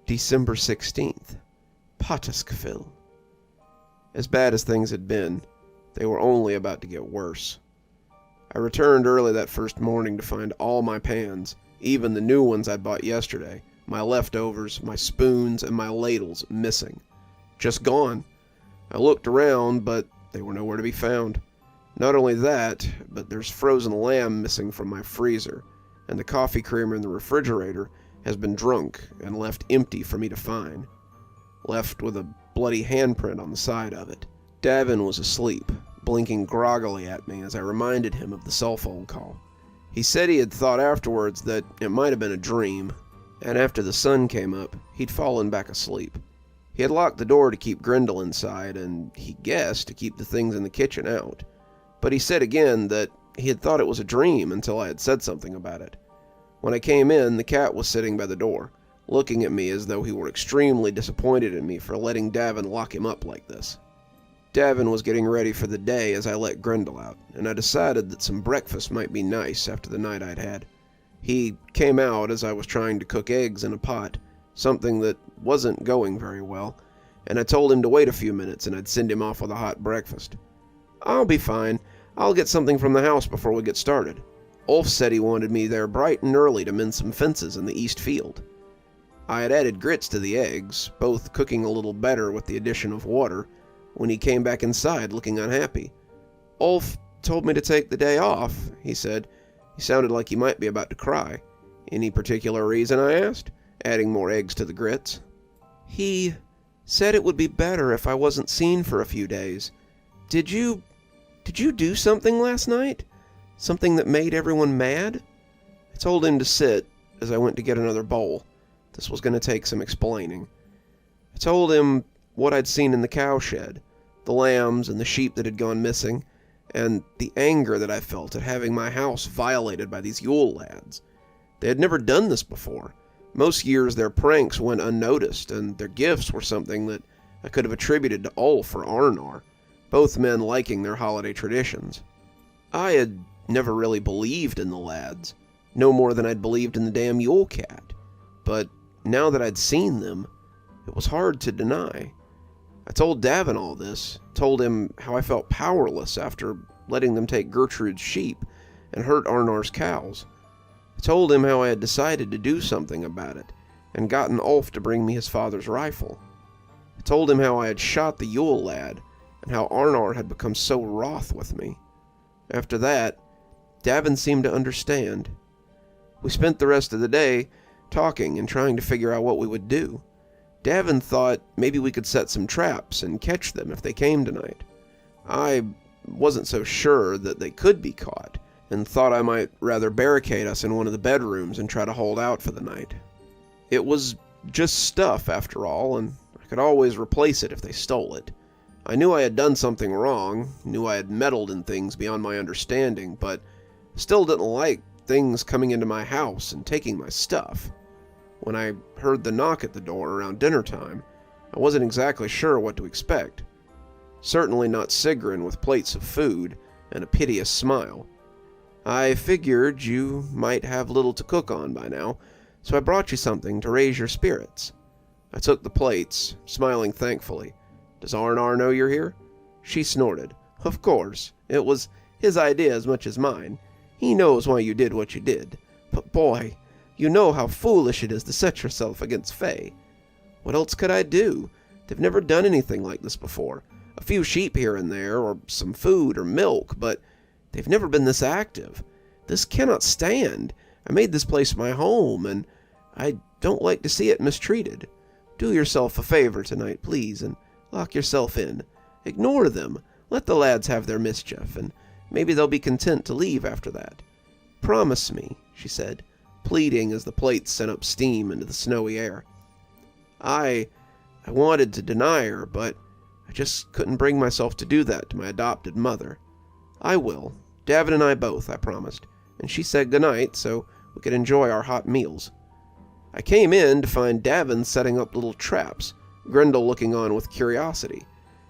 December 16th, Påskafyll. As bad as things had been, they were only about to get worse. I returned early that first morning to find all my pans, even the new ones I'd bought yesterday, my leftovers, my spoons, and my ladles missing. Just gone. I looked around, but they were nowhere to be found. Not only that, but there's frozen lamb missing from my freezer, and the coffee creamer in the refrigerator has been drunk and left empty for me to find. Left with a bloody handprint on the side of it. Davin was asleep, blinking groggily at me as I reminded him of the cell phone call. He said he had thought afterwards that it might have been a dream, and after the sun came up, he'd fallen back asleep. He had locked the door to keep Grendel inside, and he guessed to keep the things in the kitchen out. But he said again that he had thought it was a dream until I had said something about it. When I came in, the cat was sitting by the door, looking at me as though he were extremely disappointed in me for letting Davin lock him up like this. Davin was getting ready for the day as I let Grendel out, and I decided that some breakfast might be nice after the night I'd had. He came out as I was trying to cook eggs in a pot, something that wasn't going very well, and I told him to wait a few minutes and I'd send him off with a hot breakfast. "I'll be fine. I'll get something from the house before we get started. Ulf said he wanted me there bright and early to mend some fences in the east field." I had added grits to the eggs, both cooking a little better with the addition of water, when he came back inside looking unhappy. "Ulf told me to take the day off," he said. He sounded like he might be about to cry. "Any particular reason?" I asked, adding more eggs to the grits. "He said it would be better if I wasn't seen for a few days. Did you do something last night? Something that made everyone mad?" I told him to sit as I went to get another bowl. This was going to take some explaining. I told him what I'd seen in the cowshed, the lambs and the sheep that had gone missing, and the anger that I felt at having my house violated by these Yule lads. They had never done this before. Most years their pranks went unnoticed, and their gifts were something that I could have attributed to Ulf or Arnar, both men liking their holiday traditions. I had never really believed in the lads, no more than I'd believed in the damn Yule cat, but now that I'd seen them, it was hard to deny. I told Davin all this, told him how I felt powerless after letting them take Gertrude's sheep and hurt Arnar's cows. I told him how I had decided to do something about it and gotten Ulf to bring me his father's rifle. I told him how I had shot the Yule lad and how Arnar had become so wroth with me. After that, Davin seemed to understand. We spent the rest of the day talking and trying to figure out what we would do. Davin thought maybe we could set some traps and catch them if they came tonight. I wasn't so sure that they could be caught, and thought I might rather barricade us in one of the bedrooms and try to hold out for the night. It was just stuff, after all, and I could always replace it if they stole it. I knew I had done something wrong, knew I had meddled in things beyond my understanding, but still didn't like things coming into my house and taking my stuff. When I heard the knock at the door around dinner time, I wasn't exactly sure what to expect. Certainly not Sigrun with plates of food and a piteous smile. "I figured you might have little to cook on by now, so I brought you something to raise your spirits." I took the plates, smiling thankfully. "Does Arnar know you're here?" She snorted. "Of course. It was his idea as much as mine. He knows why you did what you did. But boy, you know how foolish it is to set yourself against Fae." "What else could I do? They've never done anything like this before. A few sheep here and there, or some food or milk, but they've never been this active. This cannot stand. I made this place my home, and I don't like to see it mistreated. Do yourself a favor tonight, please, and lock yourself in. Ignore them. Let the lads have their mischief, and maybe they'll be content to leave after that. Promise me," she said, pleading as the plates sent up steam into the snowy air. I wanted to deny her, but I just couldn't bring myself to do that to my adopted mother. "I will. Davin and I both," I promised, and she said goodnight so we could enjoy our hot meals. I came in to find Davin setting up little traps, Grendel looking on with curiosity.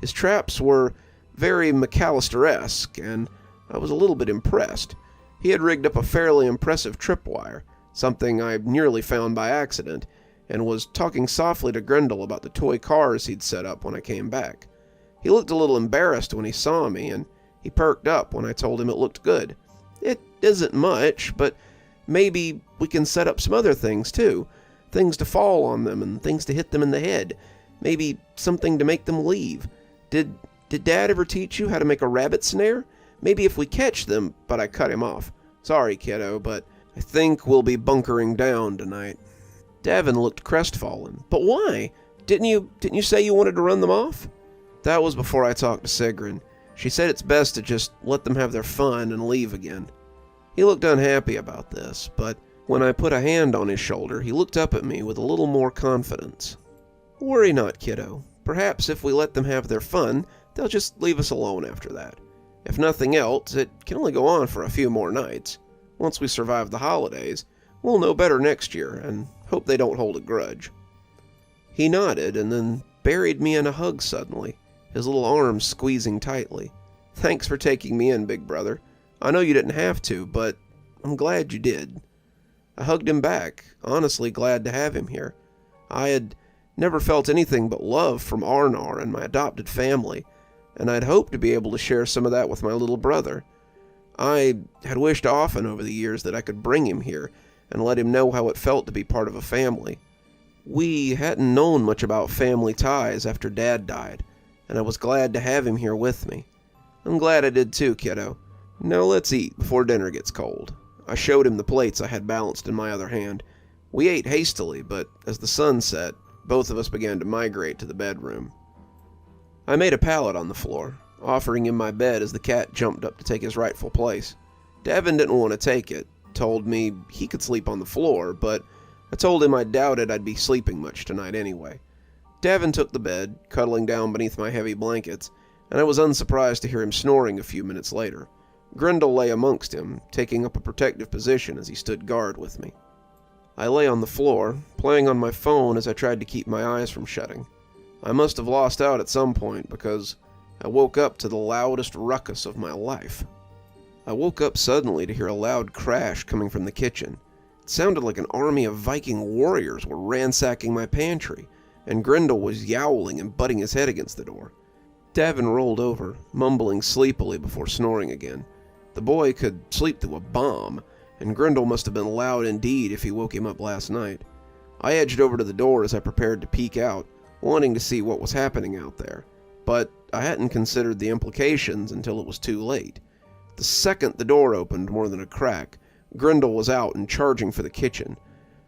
His traps were very McAllister-esque, and I was a little bit impressed. He had rigged up a fairly impressive tripwire, something I nearly found by accident, and was talking softly to Grendel about the toy cars he'd set up when I came back. He looked a little embarrassed when he saw me, and he perked up when I told him it looked good. It isn't much, but maybe we can set up some other things too. Things to fall on them and things to hit them in the head. Maybe something to make them leave. Did Dad ever teach you how to make a rabbit snare? Maybe if we catch them, but I cut him off. Sorry, kiddo, but I think we'll be bunkering down tonight. Davin looked crestfallen. But why? Didn't you say you wanted to run them off? That was before I talked to Sigrun. She said it's best to just let them have their fun and leave again. He looked unhappy about this, but when I put a hand on his shoulder, he looked up at me with a little more confidence. Worry not, kiddo. Perhaps if we let them have their fun, they'll just leave us alone after that. If nothing else, it can only go on for a few more nights. Once we survive the holidays, we'll know better next year, and hope they don't hold a grudge. He nodded and then buried me in a hug suddenly, his little arms squeezing tightly. Thanks for taking me in, big brother. I know you didn't have to, but I'm glad you did. I hugged him back, honestly glad to have him here. I had never felt anything but love from Arnar and my adopted family, and I'd hoped to be able to share some of that with my little brother. I had wished often over the years that I could bring him here and let him know how it felt to be part of a family. We hadn't known much about family ties after Dad died, and I was glad to have him here with me. I'm glad I did too, kiddo. Now let's eat before dinner gets cold. I showed him the plates I had balanced in my other hand. We ate hastily, but as the sun set, both of us began to migrate to the bedroom. I made a pallet on the floor, offering him my bed as the cat jumped up to take his rightful place. Davin didn't want to take it, told me he could sleep on the floor, but I told him I doubted I'd be sleeping much tonight anyway. Davin took the bed, cuddling down beneath my heavy blankets, and I was unsurprised to hear him snoring a few minutes later. Grendel lay amongst him, taking up a protective position as he stood guard with me. I lay on the floor, playing on my phone as I tried to keep my eyes from shutting. I must have lost out at some point because I woke up to the loudest ruckus of my life. I woke up suddenly to hear a loud crash coming from the kitchen. It sounded like an army of Viking warriors were ransacking my pantry, and Grendel was yowling and butting his head against the door. Davin rolled over, mumbling sleepily before snoring again. The boy could sleep through a bomb, and Grendel must have been loud indeed if he woke him up last night. I edged over to the door as I prepared to peek out, wanting to see what was happening out there, but I hadn't considered the implications until it was too late. The second the door opened more than a crack, Grendel was out and charging for the kitchen.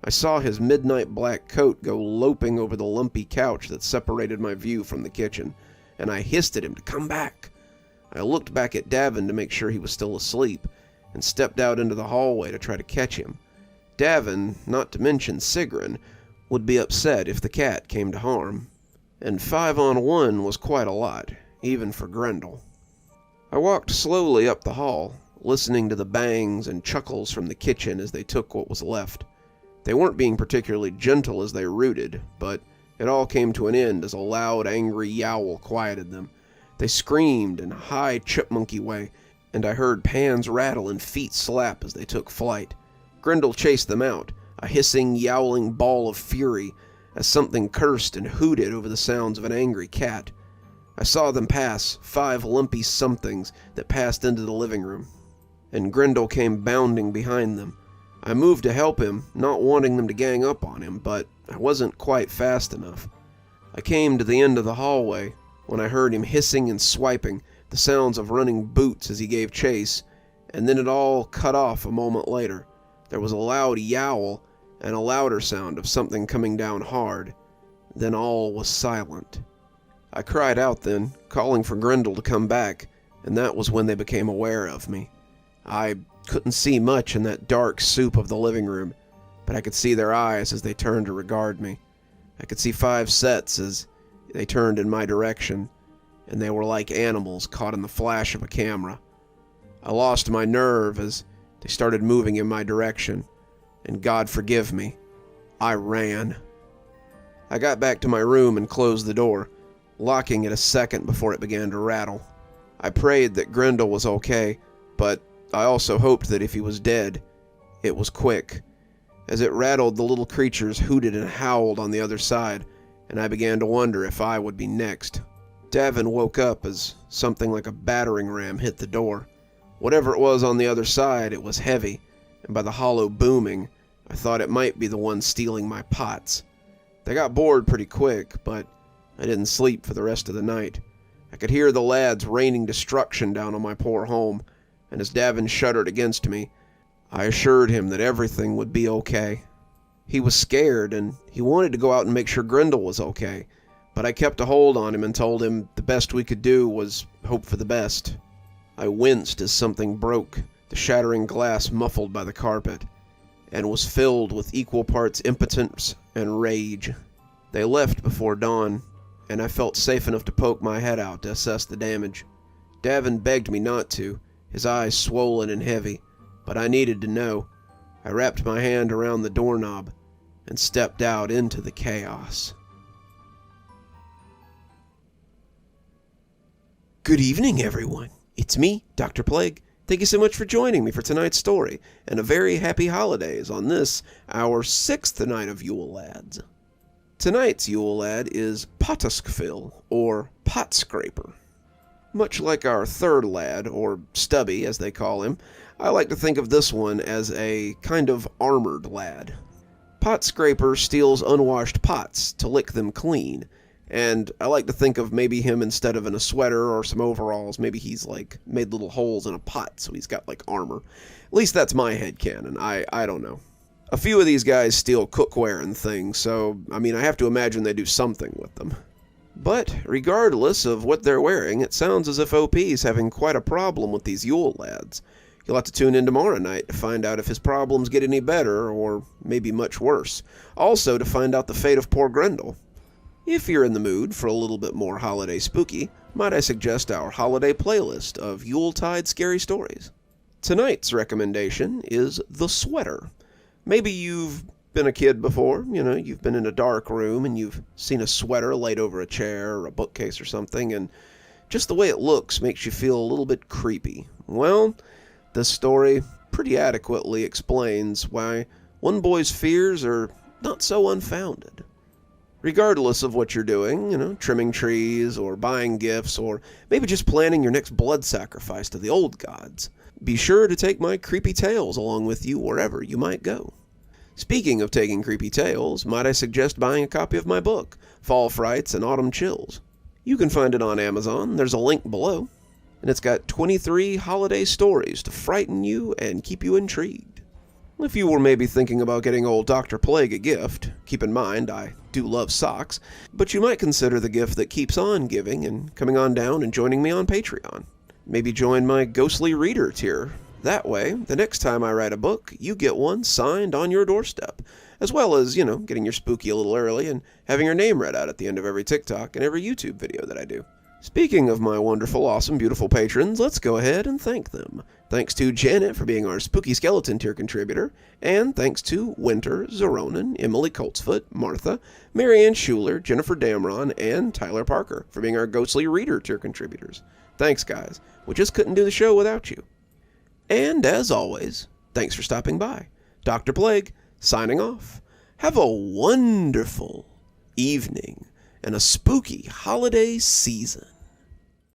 I saw his midnight black coat go loping over the lumpy couch that separated my view from the kitchen, and I hissed at him to come back. I looked back at Davin to make sure he was still asleep, and stepped out into the hallway to try to catch him. Davin, not to mention Sigrun, would be upset if the cat came to harm. And 5-on-1 was quite a lot, even for Grendel. I walked slowly up the hall, listening to the bangs and chuckles from the kitchen as they took what was left. They weren't being particularly gentle as they rooted, but it all came to an end as a loud, angry yowl quieted them. They screamed in a high chipmunky way, and I heard pans rattle and feet slap as they took flight. Grendel chased them out, a hissing, yowling ball of fury, as something cursed and hooted over the sounds of an angry cat. I saw them pass, 5 lumpy somethings that passed into the living room, and Grendel came bounding behind them. I moved to help him, not wanting them to gang up on him, but I wasn't quite fast enough. I came to the end of the hallway when I heard him hissing and swiping, the sounds of running boots as he gave chase, and then it all cut off a moment later. There was a loud yowl and a louder sound of something coming down hard. Then all was silent. I cried out then, calling for Grendel to come back, and that was when they became aware of me. I couldn't see much in that dark soup of the living room, but I could see their eyes as they turned to regard me. I could see 5 sets as they turned in my direction, and they were like animals caught in the flash of a camera. I lost my nerve as they started moving in my direction, and God forgive me, I ran. I got back to my room and closed the door, locking it a second before it began to rattle. I prayed that Grendel was okay, but I also hoped that if he was dead, it was quick. As it rattled, the little creatures hooted and howled on the other side, and I began to wonder if I would be next. Davin woke up as something like a battering ram hit the door. Whatever it was on the other side, it was heavy, and by the hollow booming, I thought it might be the one stealing my pots. They got bored pretty quick, but I didn't sleep for the rest of the night. I could hear the lads raining destruction down on my poor home, and as Davin shuddered against me, I assured him that everything would be okay. He was scared, and he wanted to go out and make sure Grendel was okay, but I kept a hold on him and told him the best we could do was hope for the best. I winced as something broke, the shattering glass muffled by the carpet, and was filled with equal parts impotence and rage. They left before dawn, and I felt safe enough to poke my head out to assess the damage. Davin begged me not to, his eyes swollen and heavy, but I needed to know. I wrapped my hand around the doorknob and stepped out into the chaos. Good evening, everyone. It's me, Dr. Plague. Thank you so much for joining me for tonight's story, and a very happy holidays on this, our 6th night of Yule Lads. Tonight's Yule Lad is Potuskfil, or Pot Scraper. Much like our 3rd lad, or Stubby as they call him, I like to think of this one as a kind of armored lad. Pot Scraper steals unwashed pots to lick them clean, and I like to think of maybe him instead of in a sweater or some overalls, maybe he's like made little holes in a pot so he's got like armor. At least that's my headcanon, I don't know. A few of these guys steal cookware and things, so I have to imagine they do something with them. But regardless of what they're wearing, it sounds as if OP's having quite a problem with these Yule lads. You'll have to tune in tomorrow night to find out if his problems get any better, or maybe much worse. Also to find out the fate of poor Grendel. If you're in the mood for a little bit more holiday spooky, might I suggest our holiday playlist of Yuletide scary stories. Tonight's recommendation is The Sweater. Maybe you've been a kid before, you've been in a dark room and you've seen a sweater laid over a chair or a bookcase or something, and just the way it looks makes you feel a little bit creepy. Well, this story pretty adequately explains why one boy's fears are not so unfounded. Regardless of what you're doing, trimming trees or buying gifts or maybe just planning your next blood sacrifice to the old gods, be sure to take my creepy tales along with you wherever you might go. Speaking of taking creepy tales, might I suggest buying a copy of my book, Fall Frights and Autumn Chills. You can find it on Amazon, there's a link below, and it's got 23 holiday stories to frighten you and keep you intrigued. If you were maybe thinking about getting old Dr. Plague a gift, keep in mind I do love socks, but you might consider the gift that keeps on giving and coming on down and joining me on Patreon. Maybe join my Ghostly Reader tier. That way, the next time I write a book, you get one signed on your doorstep, as well as, getting your spooky a little early and having your name read out at the end of every TikTok and every YouTube video that I do. Speaking of my wonderful, awesome, beautiful patrons, let's go ahead and thank them. Thanks to Janet for being our Spooky Skeleton tier contributor, and thanks to Winter, Xaronan, Emily Coltsfoot, Martha, Marianne Schuler, Jennifer Damron, and Tyler Parker for being our Ghostly Reader tier contributors. Thanks, guys. We just couldn't do the show without you. And as always, thanks for stopping by. Dr. Plague, signing off. Have a wonderful evening and a spooky holiday season.